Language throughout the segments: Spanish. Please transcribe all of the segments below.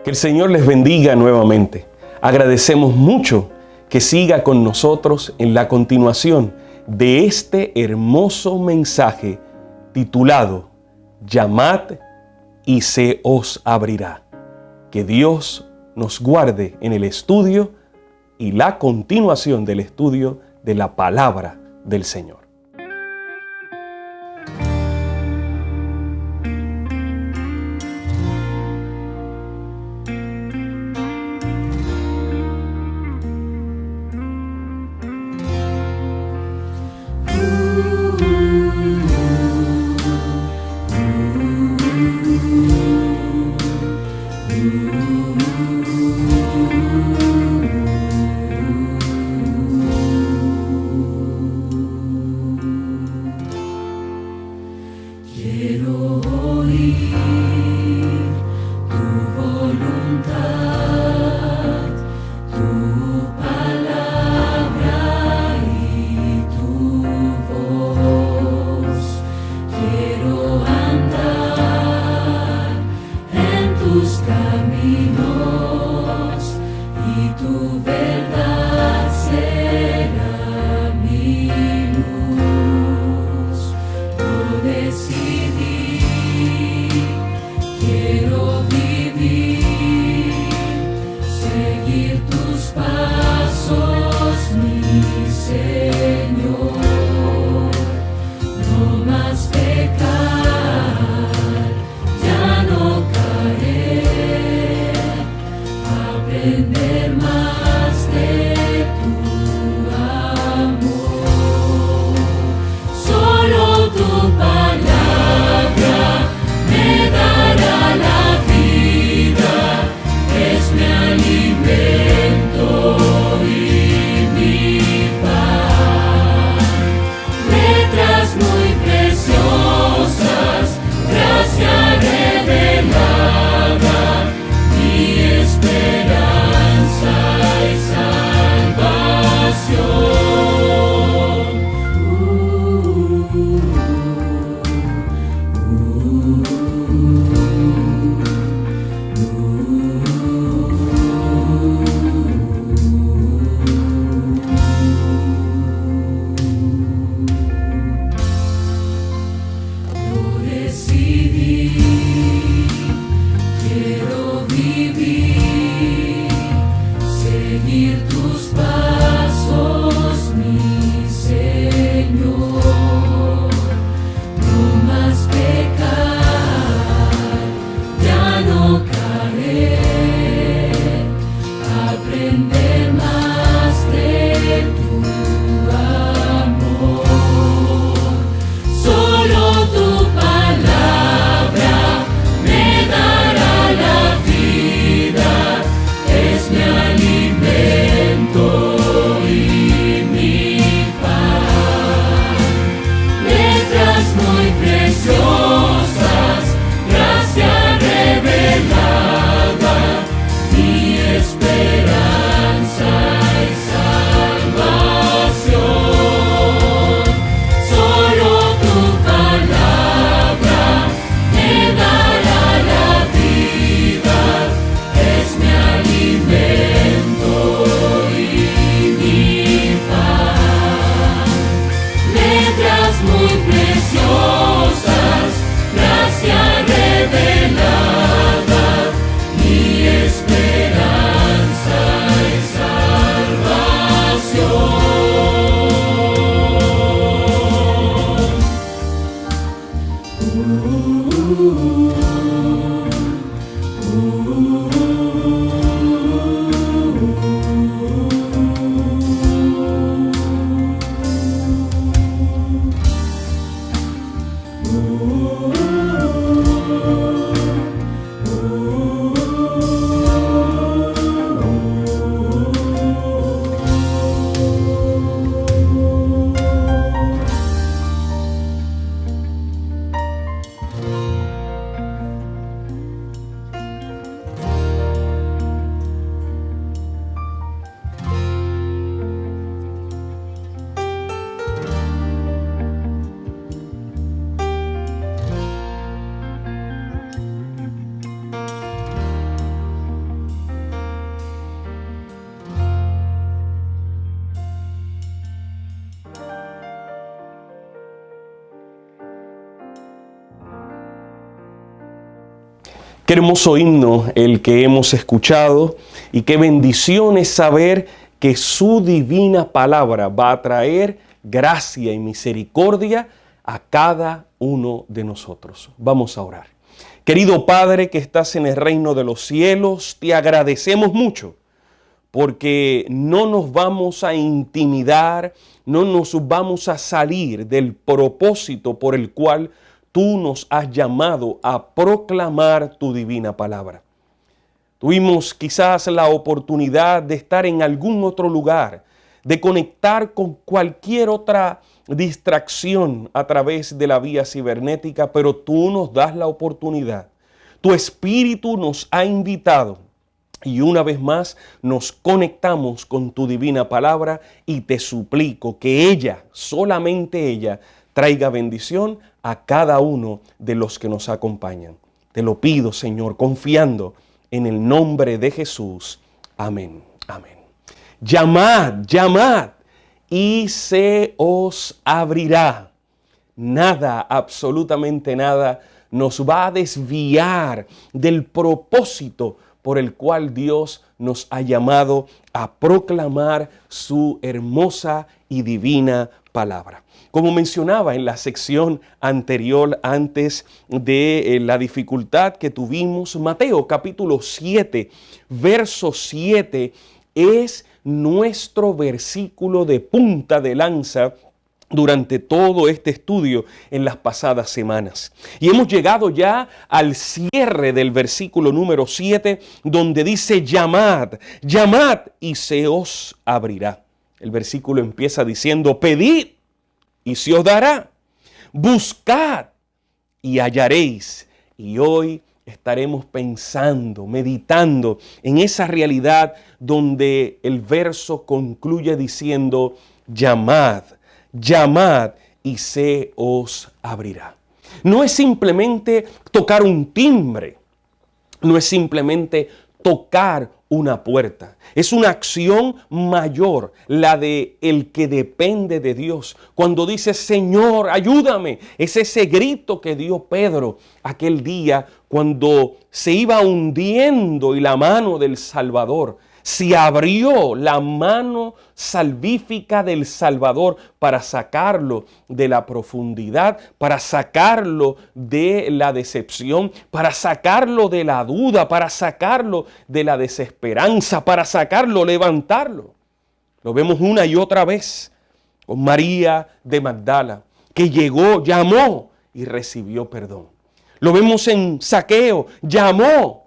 Que el Señor les bendiga nuevamente. Agradecemos mucho que siga con nosotros en la continuación de este hermoso mensaje titulado Llamad y se os abrirá. Que Dios nos guarde en el estudio y la continuación del estudio de la palabra del Señor. Qué hermoso himno el que hemos escuchado y qué bendición es saber que su divina palabra va a traer gracia y misericordia a cada uno de nosotros. Vamos a orar. Querido Padre que estás en el reino de los cielos, te agradecemos mucho porque no nos vamos a intimidar, no nos vamos a salir del propósito por el cual tú nos has llamado a proclamar tu divina palabra. Tuvimos quizás la oportunidad de estar en algún otro lugar, de conectar con cualquier otra distracción a través de la vía cibernética, pero tú nos das la oportunidad. Tu Espíritu nos ha invitado y una vez más nos conectamos con tu divina palabra y te suplico que ella, solamente ella, traiga bendición a cada uno de los que nos acompañan. Te lo pido, Señor, confiando en el nombre de Jesús. Amén. Amén. Llamad, llamad y se os abrirá. Nada, absolutamente nada, nos va a desviar del propósito por el cual Dios nos ha llamado a proclamar su hermosa y divina palabra. Como mencionaba en la sección anterior, antes de la dificultad que tuvimos, Mateo capítulo 7, verso 7, es nuestro versículo de punta de lanza durante todo este estudio en las pasadas semanas. Y hemos llegado ya al cierre del versículo número 7, donde dice: llamad, llamad y se os abrirá. El versículo empieza diciendo: pedid y se os dará, buscad y hallaréis. Y hoy estaremos pensando, meditando en esa realidad donde el verso concluye diciendo: llamad, llamad y se os abrirá. No es simplemente tocar un timbre, no es simplemente tocar una puerta. Es una acción mayor, la de el que depende de Dios. Cuando dice: Señor, ayúdame, es ese grito que dio Pedro aquel día cuando se iba hundiendo y la mano del Salvador se abrió, la mano salvífica del Salvador, para sacarlo de la profundidad, para sacarlo de la decepción, para sacarlo de la duda, para sacarlo de la desesperanza, para sacarlo, levantarlo. Lo vemos una y otra vez con María de Magdala, que llegó, llamó y recibió perdón. Lo vemos en Zaqueo, llamó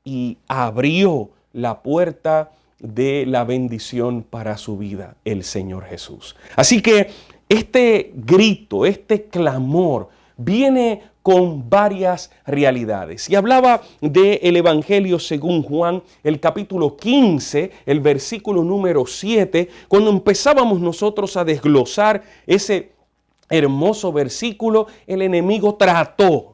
y abrió la puerta de la bendición para su vida, el Señor Jesús. Así que este grito, este clamor, viene con varias realidades. Y hablaba del Evangelio según Juan, el capítulo 15, el versículo número 7, cuando empezábamos nosotros a desglosar ese hermoso versículo, el enemigo trató,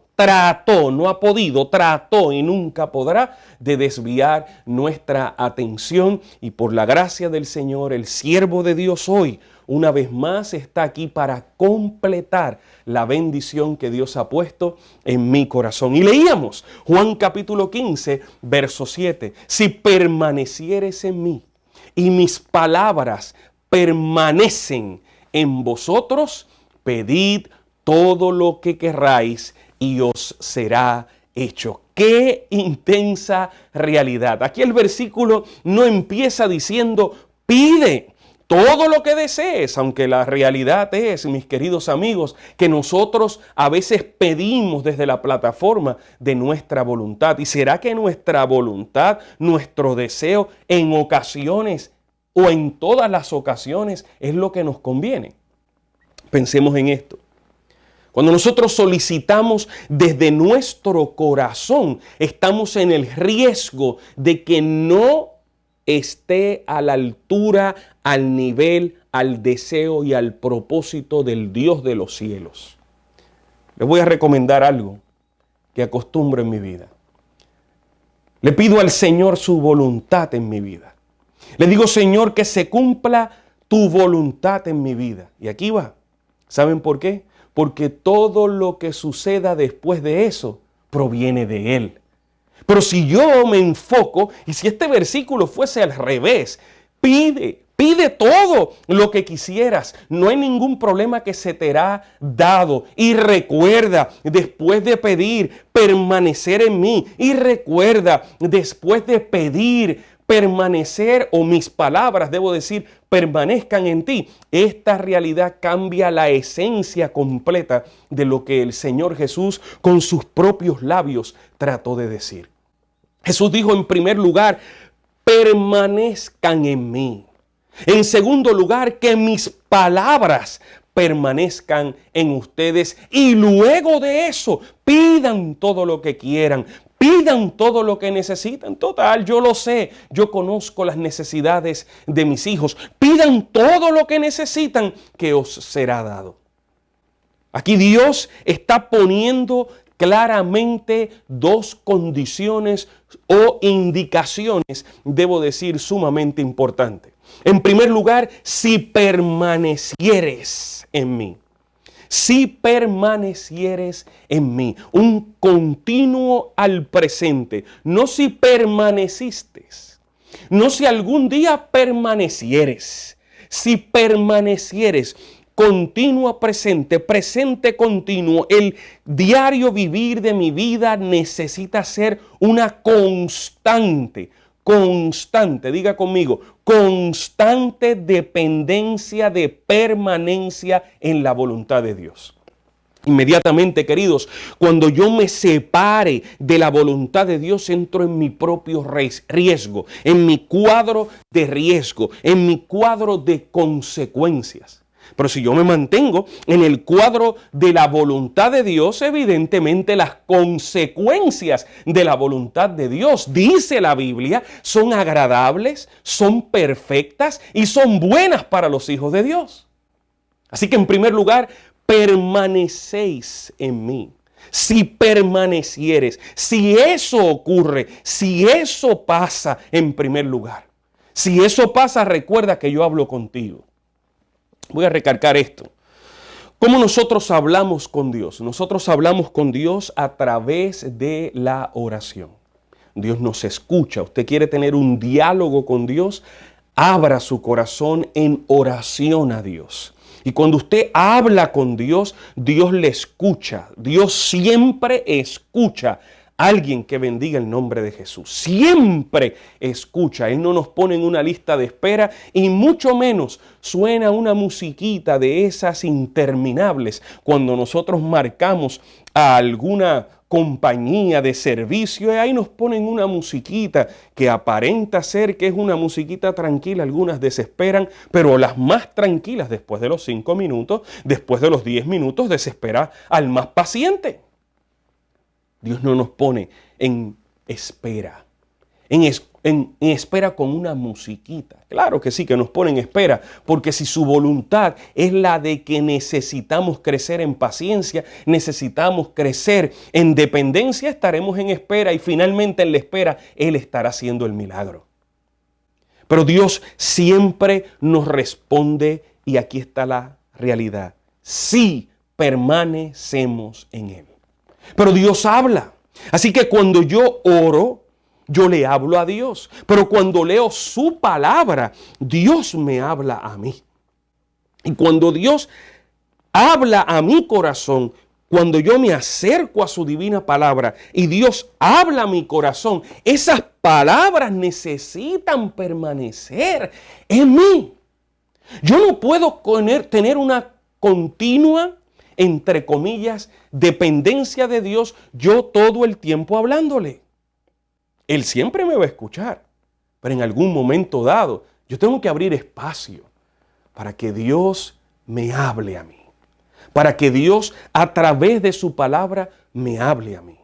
no ha podido, trató y nunca podrá de desviar nuestra atención. Y por la gracia del Señor, el siervo de Dios hoy, una vez más, está aquí para completar la bendición que Dios ha puesto en mi corazón. Y leíamos Juan capítulo 15, verso 7. Si permanecieres en mí y mis palabras permanecen en vosotros, pedid todo lo que querráis y os será hecho. ¡Qué intensa realidad! Aquí el versículo no empieza diciendo: pide todo lo que desees, aunque la realidad es, mis queridos amigos, que nosotros a veces pedimos desde la plataforma de nuestra voluntad. ¿Y será que nuestra voluntad, nuestro deseo, en ocasiones o en todas las ocasiones es lo que nos conviene? Pensemos en esto. Cuando nosotros solicitamos desde nuestro corazón, estamos en el riesgo de que no esté a la altura, al nivel, al deseo y al propósito del Dios de los cielos. Les voy a recomendar algo que acostumbro en mi vida. Le pido al Señor su voluntad en mi vida. Le digo: Señor, que se cumpla tu voluntad en mi vida. Y aquí va. ¿Saben por qué? Porque todo lo que suceda después de eso proviene de Él. Pero si yo me enfoco, y si este versículo fuese al revés, pide todo lo que quisieras. No hay ningún problema que se te hará dado. Y recuerda, después de pedir, permanecer en mí. Y recuerda, después de pedir, permanecer, o mis palabras, debo decir, permanezcan en ti. Esta realidad cambia la esencia completa de lo que el Señor Jesús con sus propios labios trató de decir. Jesús dijo en primer lugar, permanezcan en mí. En segundo lugar, que mis palabras permanezcan en ustedes. Y luego de eso, pidan todo lo que quieran. Pidan todo lo que necesitan. Total, yo lo sé. Yo conozco las necesidades de mis hijos. Pidan todo lo que necesitan, que os será dado. Aquí Dios está poniendo claramente dos condiciones o indicaciones, debo decir, sumamente importantes. En primer lugar, si permanecieres en mí. Si permanecieres en mí. Un continuo al presente. No si permaneciste. No si algún día permanecieres. Si permanecieres. Continuo presente, presente continuo. El diario vivir de mi vida necesita ser una constante, diga conmigo, constante dependencia de permanencia en la voluntad de Dios. Inmediatamente, queridos, cuando yo me separe de la voluntad de Dios, entro en mi propio riesgo, en mi cuadro de riesgo, en mi cuadro de consecuencias. Pero si yo me mantengo en el cuadro de la voluntad de Dios, evidentemente las consecuencias de la voluntad de Dios, dice la Biblia, son agradables, son perfectas y son buenas para los hijos de Dios. Así que en primer lugar, permanecéis en mí. Si permanecieres, si eso ocurre, si eso pasa en primer lugar, si eso pasa, recuerda que yo hablo contigo. Voy a recalcar esto. ¿Cómo nosotros hablamos con Dios? Nosotros hablamos con Dios a través de la oración. Dios nos escucha. Usted quiere tener un diálogo con Dios, abra su corazón en oración a Dios. Y cuando usted habla con Dios, Dios le escucha. Dios siempre escucha. Alguien que bendiga el nombre de Jesús. Siempre escucha. Él no nos pone en una lista de espera y mucho menos suena una musiquita de esas interminables cuando nosotros marcamos a alguna compañía de servicio y ahí nos ponen una musiquita que aparenta ser que es una musiquita tranquila. Algunas desesperan, pero las más tranquilas después de los 5 minutos, después de los 10 minutos, desespera al más paciente. Dios no nos pone en espera, en espera con una musiquita. Claro que sí, que nos pone en espera, porque si su voluntad es la de que necesitamos crecer en paciencia, necesitamos crecer en dependencia, estaremos en espera y finalmente en la espera Él estará haciendo el milagro. Pero Dios siempre nos responde y aquí está la realidad. Sí permanecemos en Él. Pero Dios habla. Así que cuando yo oro, yo le hablo a Dios. Pero cuando leo su palabra, Dios me habla a mí. Y cuando Dios habla a mi corazón, cuando yo me acerco a su divina palabra y Dios habla a mi corazón, esas palabras necesitan permanecer en mí. Yo no puedo tener una continua, entre comillas, dependencia de Dios, yo todo el tiempo hablándole. Él siempre me va a escuchar, pero en algún momento dado, yo tengo que abrir espacio para que Dios me hable a mí. Para que Dios a través de su palabra me hable a mí.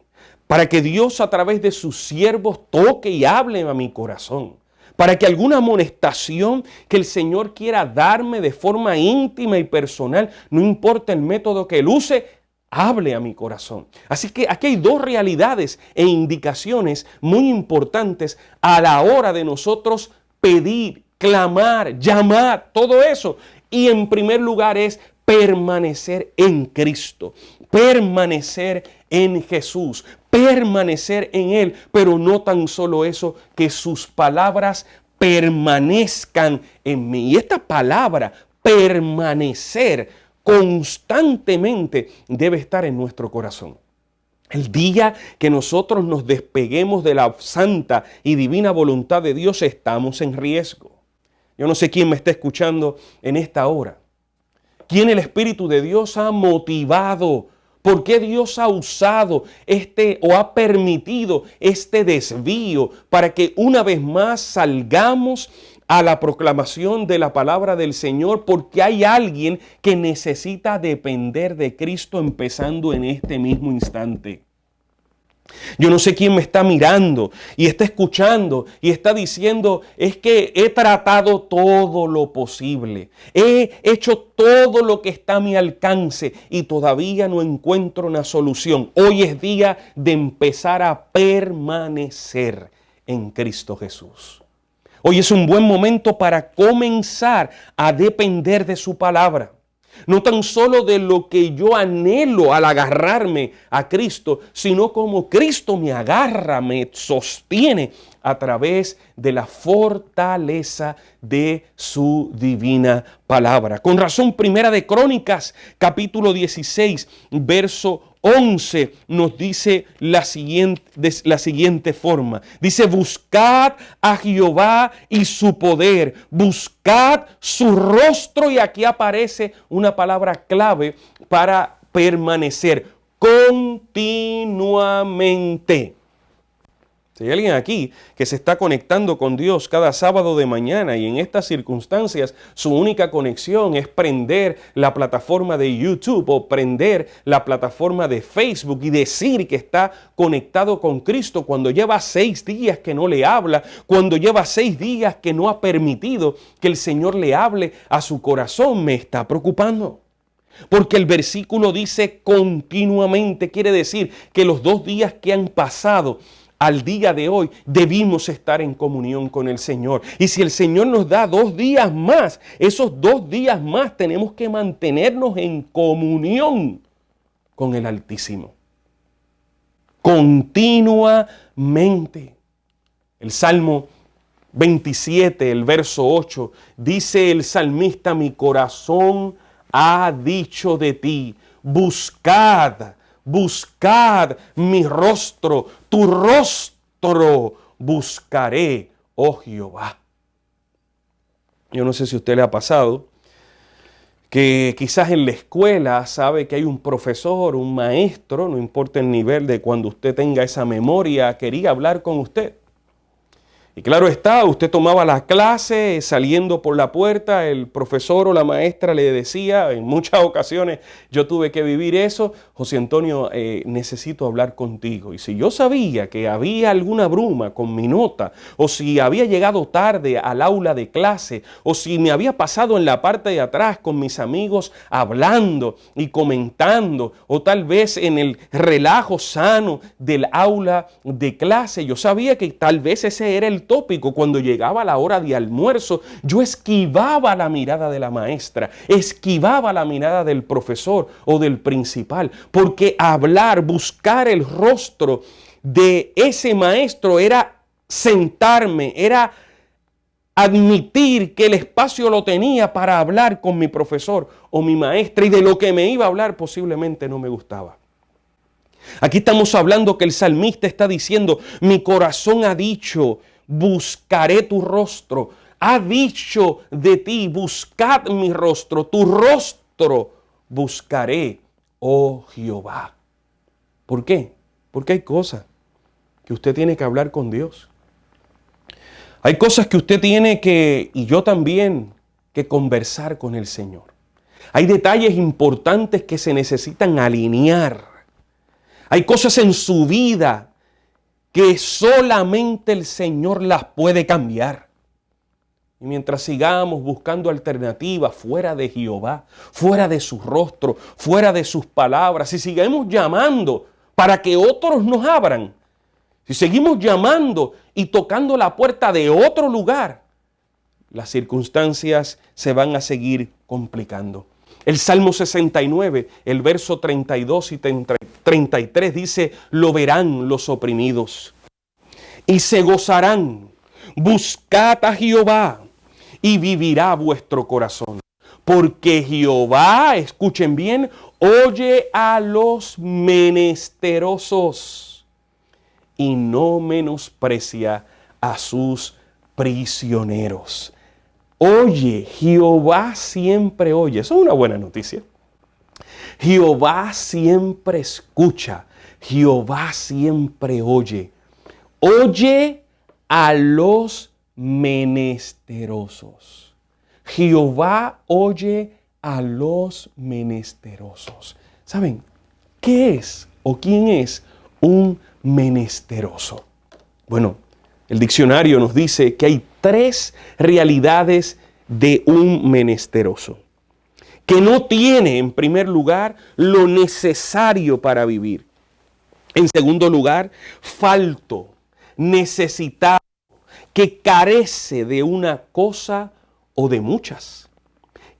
Para que Dios a través de sus siervos toque y hable a mi corazón. Para que alguna amonestación que el Señor quiera darme de forma íntima y personal, no importa el método que Él use, hable a mi corazón. Así que aquí hay dos realidades e indicaciones muy importantes a la hora de nosotros pedir, clamar, llamar, todo eso. Y en primer lugar es permanecer en Cristo. permanecer en Jesús, permanecer en Él, pero no tan solo eso, que sus palabras permanezcan en mí. Y esta palabra, permanecer, constantemente debe estar en nuestro corazón. El día que nosotros nos despeguemos de la santa y divina voluntad de Dios, estamos en riesgo. Yo no sé quién me está escuchando en esta hora. ¿Quién el Espíritu de Dios ha motivado? ¿Por qué Dios ha usado o ha permitido este desvío para que una vez más salgamos a la proclamación de la palabra del Señor? Porque hay alguien que necesita depender de Cristo empezando en este mismo instante. Yo no sé quién me está mirando y está escuchando y está diciendo, es que he tratado todo lo posible, he hecho todo lo que está a mi alcance y todavía no encuentro una solución. Hoy es día de empezar a permanecer en Cristo Jesús. Hoy es un buen momento para comenzar a depender de su palabra. No tan solo de lo que yo anhelo al agarrarme a Cristo, sino como Cristo me agarra, me sostiene a través de la fortaleza de su divina palabra. Con razón, Primera de Crónicas, capítulo 16, verso 11, nos dice la siguiente forma. Dice, buscad a Jehová y su poder, buscad su rostro. Y aquí aparece una palabra clave para permanecer continuamente. Si hay alguien aquí que se está conectando con Dios cada sábado de mañana y en estas circunstancias su única conexión es prender la plataforma de YouTube o prender la plataforma de Facebook y decir que está conectado con Cristo cuando lleva 6 días que no le habla, cuando lleva 6 días que no ha permitido que el Señor le hable a su corazón, me está preocupando. Porque el versículo dice continuamente, quiere decir que los 2 días que han pasado al día de hoy debimos estar en comunión con el Señor. Y si el Señor nos da 2 días más, esos 2 días más tenemos que mantenernos en comunión con el Altísimo. Continuamente. El Salmo 27, el verso 8, dice el salmista, mi corazón ha dicho de ti, buscad mi rostro, tu rostro buscaré, oh Jehová. Yo no sé si a usted le ha pasado que quizás en la escuela sabe que hay un profesor, un maestro, no importa el nivel de cuando usted tenga esa memoria, quería hablar con usted. Y claro está, usted tomaba la clase, saliendo por la puerta, el profesor o la maestra le decía, en muchas ocasiones yo tuve que vivir eso, José Antonio, necesito hablar contigo. Y si yo sabía que había alguna bruma con mi nota, o si había llegado tarde al aula de clase, o si me había pasado en la parte de atrás con mis amigos hablando y comentando, o tal vez en el relajo sano del aula de clase, yo sabía que tal vez ese era el tópico. Cuando llegaba la hora de almuerzo, yo esquivaba la mirada de la maestra, esquivaba la mirada del profesor o del principal, porque hablar, buscar el rostro de ese maestro era sentarme, era admitir que el espacio lo tenía para hablar con mi profesor o mi maestra, y de lo que me iba a hablar posiblemente no me gustaba. Aquí estamos hablando que el salmista está diciendo, mi corazón ha dicho, buscaré tu rostro. Ha dicho de ti, buscad mi rostro, tu rostro buscaré, oh Jehová. ¿Por qué? Porque hay cosas que usted tiene que hablar con Dios. Hay cosas que usted tiene que, y yo también, que conversar con el Señor. Hay detalles importantes que se necesitan alinear. Hay cosas en su vida que solamente el Señor las puede cambiar. Y mientras sigamos buscando alternativas fuera de Jehová, fuera de su rostro, fuera de sus palabras, si seguimos llamando para que otros nos abran, si seguimos llamando y tocando la puerta de otro lugar, las circunstancias se van a seguir complicando. El Salmo 69, el verso 32 y 33 dice, lo verán los oprimidos y se gozarán. Buscad a Jehová y vivirá vuestro corazón. Porque Jehová, escuchen bien, oye a los menesterosos y no menosprecia a sus prisioneros. Oye, Jehová siempre oye. Eso es una buena noticia. Jehová siempre escucha. Jehová siempre oye. Oye a los menesterosos. Jehová oye a los menesterosos. ¿Saben qué es o quién es un menesteroso? Bueno, el diccionario nos dice que hay 3 realidades de un menesteroso. Que no tiene, en primer lugar, lo necesario para vivir. En segundo lugar, falto, necesitado, que carece de una cosa o de muchas,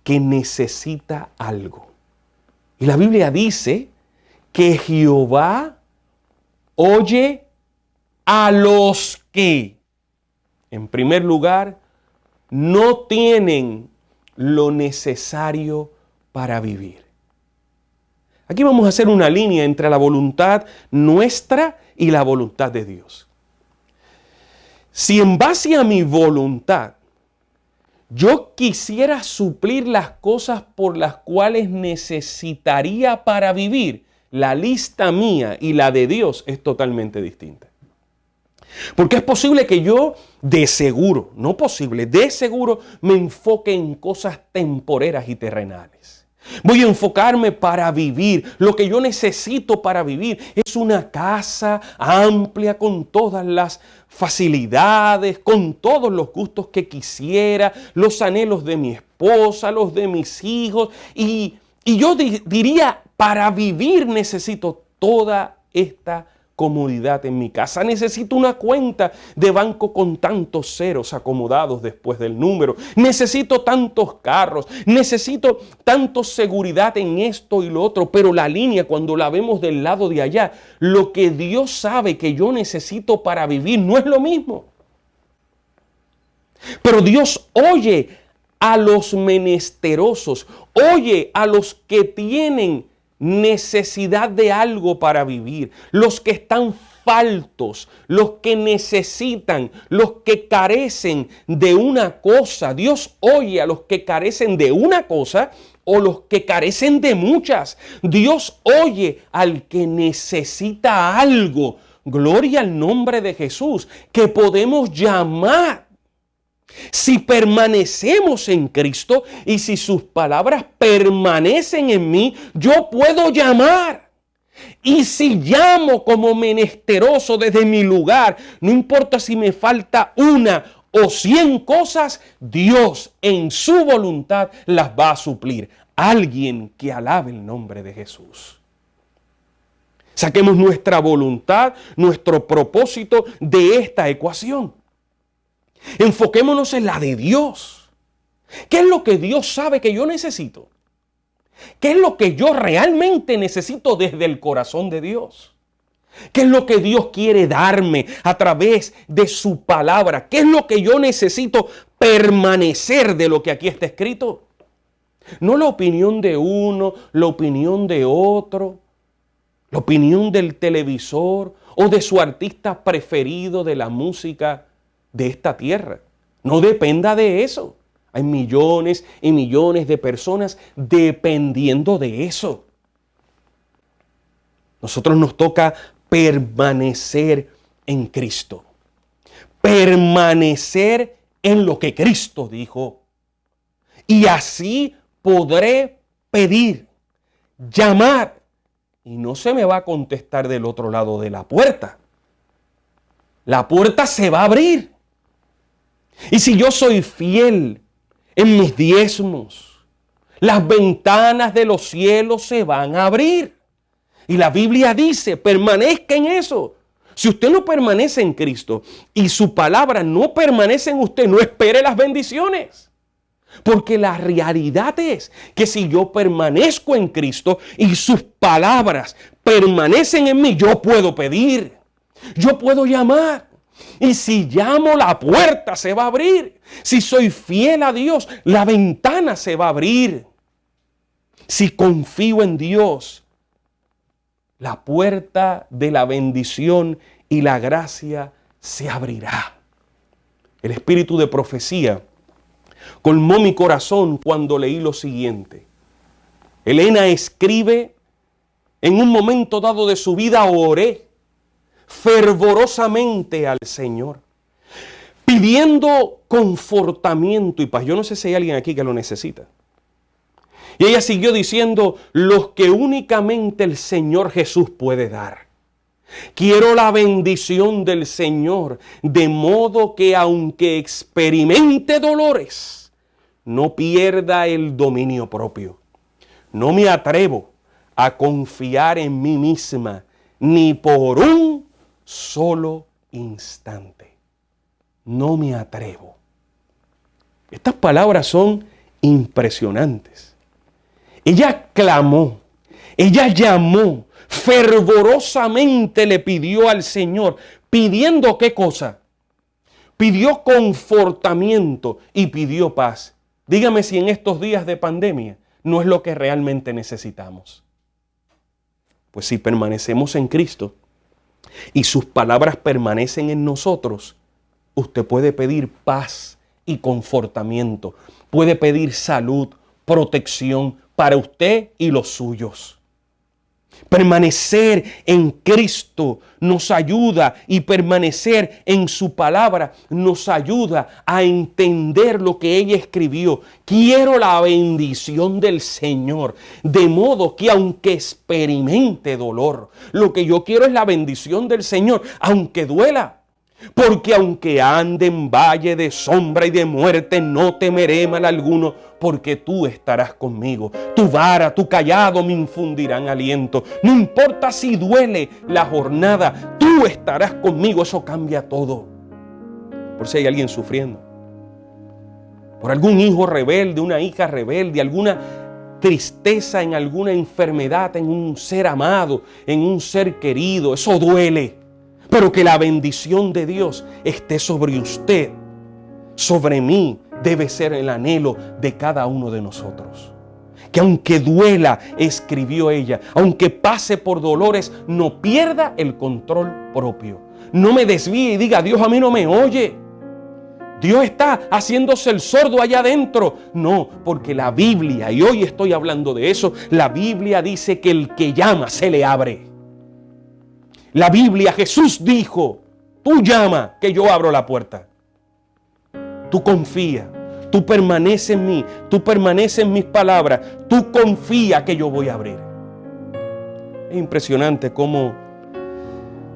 que necesita algo. Y la Biblia dice que Jehová oye a los que, en primer lugar, no tienen lo necesario para vivir. Aquí vamos a hacer una línea entre la voluntad nuestra y la voluntad de Dios. Si en base a mi voluntad yo quisiera suplir las cosas por las cuales necesitaría para vivir, la lista mía y la de Dios es totalmente distinta. Porque es posible que yo, de seguro, no posible, de seguro me enfoque en cosas temporeras y terrenales. Voy a enfocarme para vivir. Lo que yo necesito para vivir es una casa amplia con todas las facilidades, con todos los gustos que quisiera, los anhelos de mi esposa, los de mis hijos. Y yo diría, para vivir necesito toda esta comodidad en mi casa. Necesito una cuenta de banco con tantos ceros acomodados después del número. Necesito tantos carros. Necesito tanto seguridad en esto y lo otro. Pero la línea, cuando la vemos del lado de allá, lo que Dios sabe que yo necesito para vivir no es lo mismo. Pero Dios oye a los menesterosos. Oye a los que tienen necesidad de algo para vivir, los que están faltos, los que necesitan, los que carecen de una cosa. Dios oye a los que carecen de una cosa o los que carecen de muchas. Dios oye al que necesita algo. Gloria al nombre de Jesús, que podemos llamar. Si permanecemos en Cristo y si sus palabras permanecen en mí, yo puedo llamar. Y si llamo como menesteroso desde mi lugar, no importa si me falta 1 o 100 cosas, Dios en su voluntad las va a suplir. Alguien que alabe el nombre de Jesús. Saquemos nuestra voluntad, nuestro propósito de esta ecuación. Enfoquémonos en la de Dios. ¿Qué es lo que Dios sabe que yo necesito? ¿Qué es lo que yo realmente necesito desde el corazón de Dios? ¿Qué es lo que Dios quiere darme a través de su palabra? ¿Qué es lo que yo necesito permanecer de lo que aquí está escrito? No la opinión de uno, la opinión de otro, la opinión del televisor o de su artista preferido de la música de esta tierra. No dependa de eso. Hay millones y millones de personas dependiendo de eso. Nosotros nos toca permanecer en Cristo. Permanecer en lo que Cristo dijo. Y así podré pedir, llamar. Y no se me va a contestar del otro lado de la puerta. La puerta se va a abrir. Y si yo soy fiel en mis diezmos, las ventanas de los cielos se van a abrir. Y la Biblia dice, permanezca en eso. Si usted no permanece en Cristo y su palabra no permanece en usted, no espere las bendiciones. Porque la realidad es que si yo permanezco en Cristo y sus palabras permanecen en mí, yo puedo pedir, yo puedo llamar. Y si llamo, la puerta se va a abrir. Si soy fiel a Dios, la ventana se va a abrir. Si confío en Dios, la puerta de la bendición y la gracia se abrirá. El espíritu de profecía colmó mi corazón cuando leí lo siguiente. Elena escribe: en un momento dado de su vida oré fervorosamente al Señor, pidiendo confortamiento y paz. Yo no sé si hay alguien aquí que lo necesita. Y ella siguió diciendo: los que únicamente el Señor Jesús puede dar. Quiero la bendición del Señor, de modo que aunque experimente dolores, no pierda el dominio propio. No me atrevo a confiar en mí misma, ni por un solo instante. No me atrevo. Estas palabras son impresionantes. Ella clamó, ella llamó, fervorosamente le pidió al Señor. ¿Pidiendo qué cosa? Pidió confortamiento y pidió paz. Dígame si en estos días de pandemia no es lo que realmente necesitamos. Pues si permanecemos en Cristo y sus palabras permanecen en nosotros, usted puede pedir paz y confortamiento. Puede pedir salud, protección para usted y los suyos. Permanecer en Cristo nos ayuda, y permanecer en su palabra nos ayuda a entender lo que ella escribió. Quiero la bendición del Señor, de modo que aunque experimente dolor, lo que yo quiero es la bendición del Señor, aunque duela. Porque aunque ande en valle de sombra y de muerte, no temeré mal alguno, porque tú estarás conmigo. Tu vara, tu cayado me infundirán aliento. No importa si duele la jornada, tú estarás conmigo. Eso cambia todo. Por si hay alguien sufriendo, por algún hijo rebelde, una hija rebelde, alguna tristeza en alguna enfermedad, en un ser amado, en un ser querido, eso duele. Pero que la bendición de Dios esté sobre usted, sobre mí, debe ser el anhelo de cada uno de nosotros. Que aunque duela, escribió ella, aunque pase por dolores, no pierda el control propio. No me desvíe y diga: Dios a mí no me oye. Dios está haciéndose el sordo allá adentro. No, porque la Biblia, y hoy estoy hablando de eso, la Biblia dice que el que llama se le abre. La Biblia, Jesús dijo: tú llama que yo abro la puerta. Tú confía, tú permaneces en mí, tú permaneces en mis palabras, tú confía que yo voy a abrir. Es impresionante cómo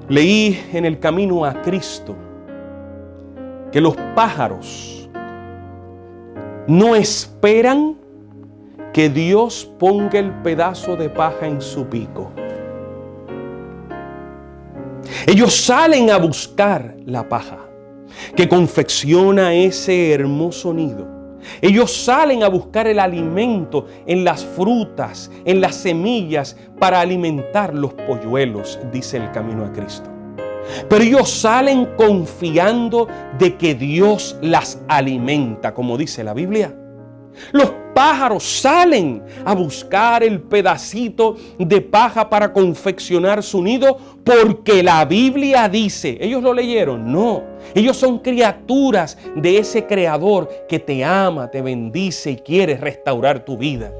leí en el camino a Cristo que los pájaros no esperan que Dios ponga el pedazo de paja en su pico. Ellos salen a buscar la paja que confecciona ese hermoso nido. Ellos salen a buscar el alimento en las frutas, en las semillas, para alimentar los polluelos, dice el camino a Cristo. Pero ellos salen confiando de que Dios las alimenta, como dice la Biblia. Los pájaros salen a buscar el pedacito de paja para confeccionar su nido porque la Biblia dice. ¿Ellos lo leyeron? No. Ellos son criaturas de ese Creador que te ama, te bendice y quiere restaurar tu vida.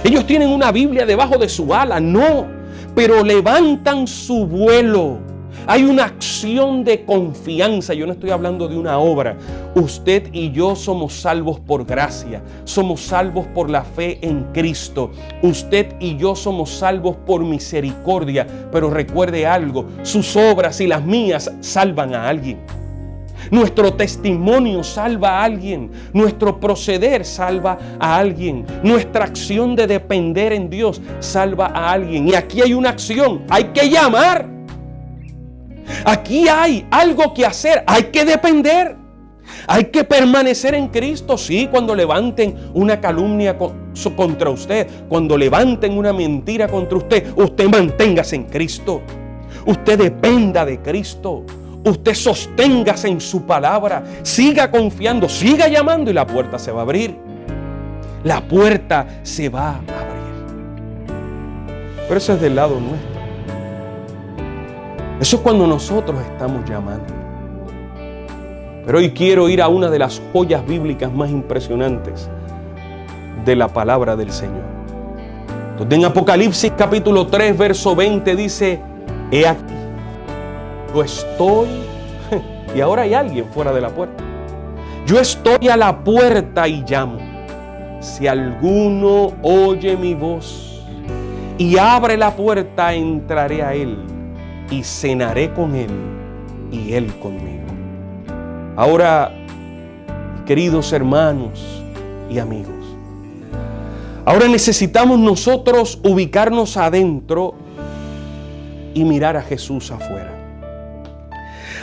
Ellos tienen una Biblia debajo de su ala, no, pero levantan su vuelo. Hay una acción de confianza. Yo no estoy hablando de una obra. Usted y yo somos salvos por gracia. Somos salvos por la fe en Cristo. Usted y yo somos salvos por misericordia. Pero recuerde algo, sus obras y las mías salvan a alguien. Nuestro testimonio salva a alguien. Nuestro proceder salva a alguien. Nuestra acción de depender en Dios salva a alguien. Y aquí hay una acción. Hay que llamar. Aquí hay algo que hacer, hay que depender. Hay que permanecer en Cristo, sí, cuando levanten una calumnia contra usted, cuando levanten una mentira contra usted, usted manténgase en Cristo. Usted dependa de Cristo. Usted sosténgase en su palabra. Siga confiando, siga llamando y la puerta se va a abrir. La puerta se va a abrir. Pero eso es del lado nuestro. Eso es cuando nosotros estamos llamando. Pero hoy quiero ir a una de las joyas bíblicas más impresionantes de la palabra del Señor. Donde en Apocalipsis capítulo 3, verso 20 dice: he aquí, yo estoy, y ahora hay alguien fuera de la puerta. Yo estoy a la puerta y llamo. Si alguno oye mi voz y abre la puerta, entraré a él y cenaré con él y él conmigo. Ahora, queridos hermanos y amigos, ahora necesitamos nosotros ubicarnos adentro y mirar a Jesús afuera.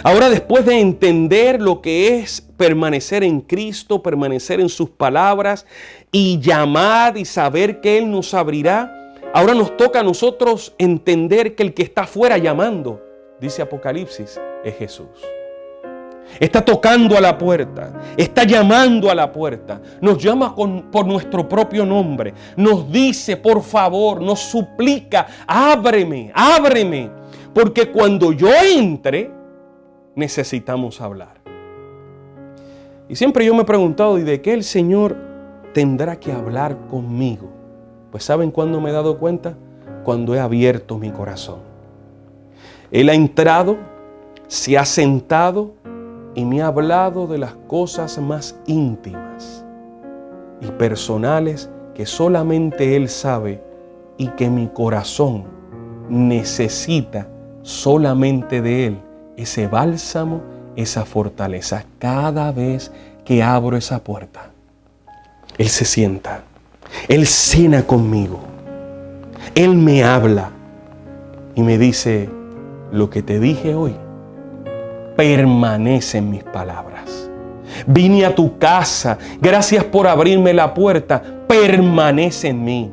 Ahora, después de entender lo que es permanecer en Cristo, permanecer en sus palabras y llamar y saber que Él nos abrirá, ahora nos toca a nosotros entender que el que está afuera llamando, dice Apocalipsis, es Jesús. Está tocando a la puerta, está llamando a la puerta, nos llama por nuestro propio nombre, nos dice por favor, nos suplica: ábreme, ábreme, porque cuando yo entre, necesitamos hablar. Y siempre yo me he preguntado: ¿y de qué el Señor tendrá que hablar conmigo? Pues ¿saben cuándo me he dado cuenta? Cuando he abierto mi corazón. Él ha entrado, se ha sentado y me ha hablado de las cosas más íntimas y personales que solamente Él sabe y que mi corazón necesita solamente de Él, ese bálsamo, esa fortaleza. Cada vez que abro esa puerta, Él se sienta, Él cena conmigo, Él me habla y me dice: lo que te dije hoy permanece en mis palabras. Vine a tu casa, gracias por abrirme la puerta, permanece en mí.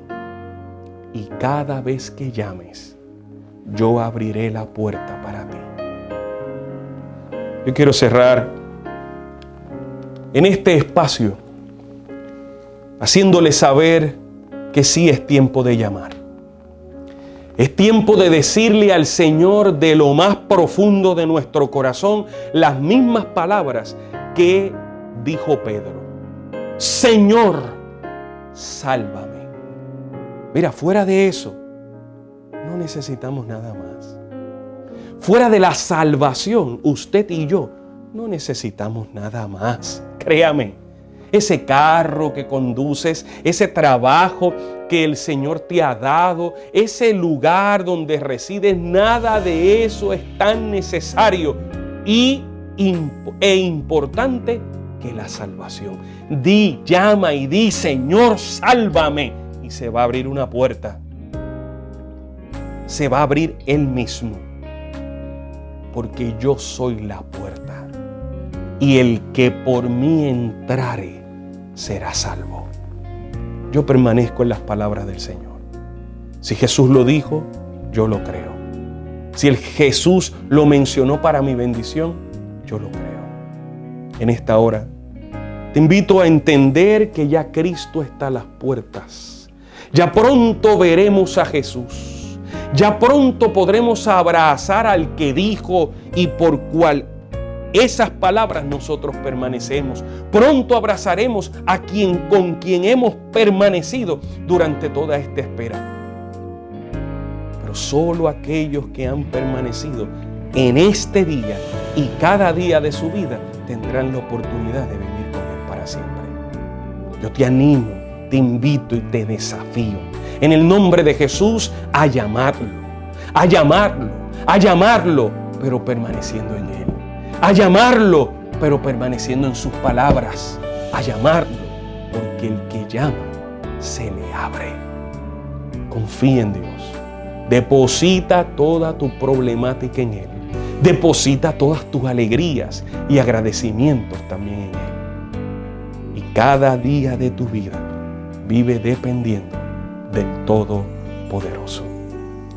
Y cada vez que llames, yo abriré la puerta para ti. Yo quiero cerrar en este espacio haciéndole saber que sí es tiempo de llamar. Es tiempo de decirle al Señor de lo más profundo de nuestro corazón las mismas palabras que dijo Pedro: Señor, sálvame. Mira, fuera de eso, no necesitamos nada más. Fuera de la salvación, usted y yo no necesitamos nada más. Créame. Ese carro que conduces, ese trabajo que el Señor te ha dado, ese lugar donde resides, nada de eso es tan necesario e importante que la salvación. Llama y di: Señor, sálvame. Y se va a abrir una puerta. Se va a abrir Él mismo. Porque yo soy la puerta. Y el que por mí entrare será salvo. Yo permanezco en las palabras del Señor. Si Jesús lo dijo, yo lo creo. Si el Jesús lo mencionó para mi bendición, yo lo creo. En esta hora, te invito a entender que ya Cristo está a las puertas. Ya pronto veremos a Jesús. Ya pronto podremos abrazar al que dijo y por cual esas palabras nosotros permanecemos. Pronto abrazaremos a con quien hemos permanecido durante toda esta espera. Pero solo aquellos que han permanecido en este día y cada día de su vida tendrán la oportunidad de vivir con Él para siempre. Yo te animo, te invito y te desafío en el nombre de Jesús a llamarlo, a llamarlo, a llamarlo, pero permaneciendo en Él. A llamarlo, pero permaneciendo en sus palabras. A llamarlo, porque el que llama se le abre. Confía en Dios. Deposita toda tu problemática en Él. Deposita todas tus alegrías y agradecimientos también en Él. Y cada día de tu vida vive dependiendo del Todopoderoso.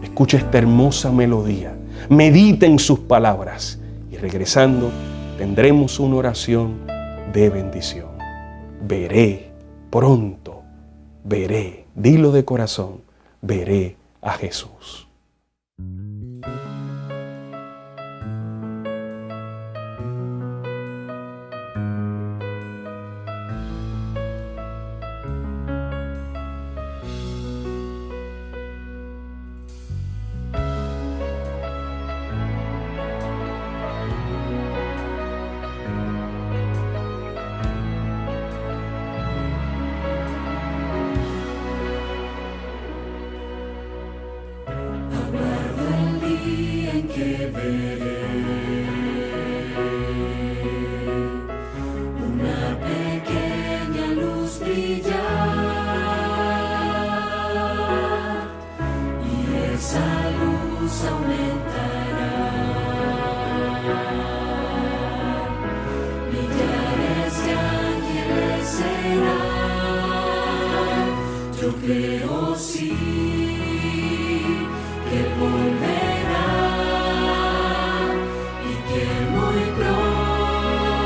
Escucha esta hermosa melodía, medita en sus palabras y regresando tendremos una oración de bendición. Veré pronto, veré, dilo de corazón, veré a Jesús. Creo sí que Él volverá y que muy pronto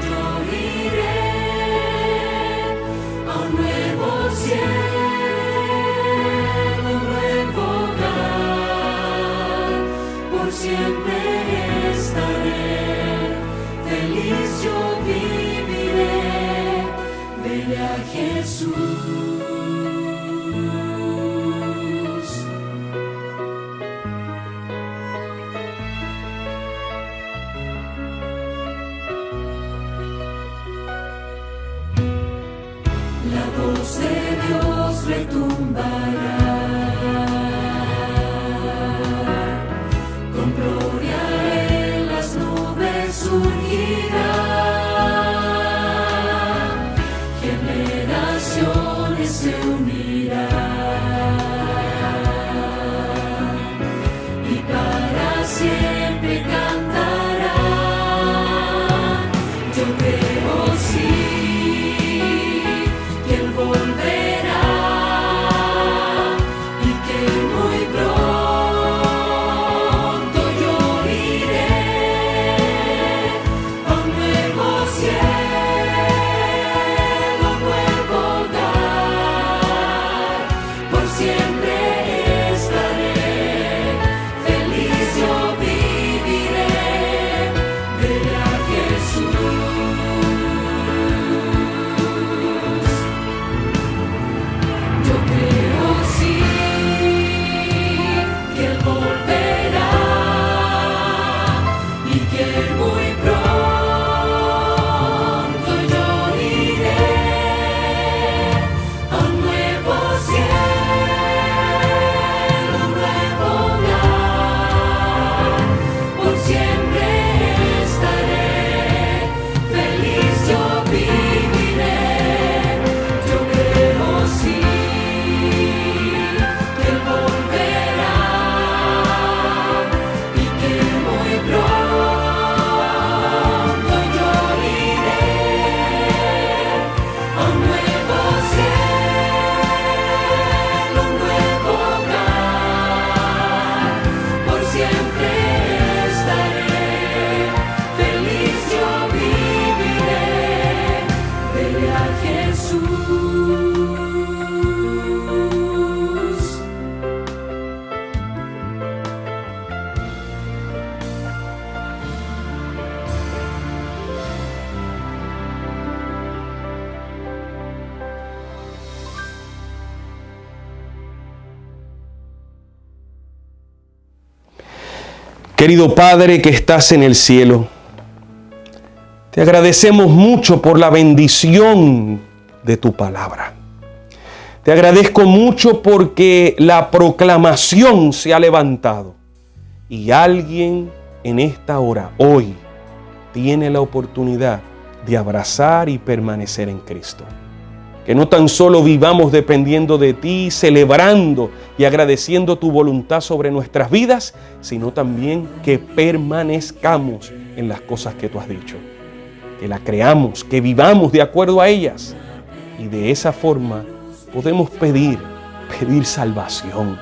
yo iré a un nuevo cielo, un nuevo hogar. Por siempre estaré feliz, yo viviré, veré a Jesús. La voz de Dios retumbará, con gloria en las nubes surgirá, generaciones se unirán y para siempre cantarán. Yo creo sí que Él volverá y que muy pronto yo iré a un nuevo cielo, un nuevo hogar. Por siempre estaré feliz, yo viviré, veré a Jesús. Yo creo sí que Él volverá y que muy pronto yo iré a un nuevo cielo, un nuevo hogar. Por siempre estaré feliz, yo viviré. Yo creo sí que Él volverá y que muy pronto yo iré a un nuevo cielo, un nuevo hogar. Por siempre estaré feliz, yo viviré, veré a Jesús. Querido Padre que estás en el cielo, te agradecemos mucho por la bendición de tu palabra. Te agradezco mucho porque la proclamación se ha levantado y alguien en esta hora, hoy, tiene la oportunidad de abrazar y permanecer en Cristo. Que no tan solo vivamos dependiendo de ti, celebrando y agradeciendo tu voluntad sobre nuestras vidas, sino también que permanezcamos en las cosas que tú has dicho. Que las creamos, que vivamos de acuerdo a ellas. Y de esa forma podemos pedir salvación,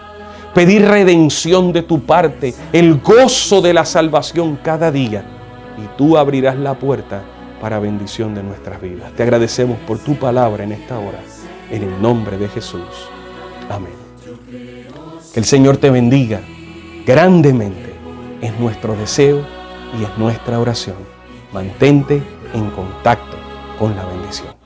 pedir redención de tu parte, el gozo de la salvación cada día. Y tú abrirás la puerta para bendición de nuestras vidas. Te agradecemos por tu palabra en esta hora, en el nombre de Jesús. Amén. Que el Señor te bendiga grandemente. Es nuestro deseo y es nuestra oración. Mantente en contacto con la bendición.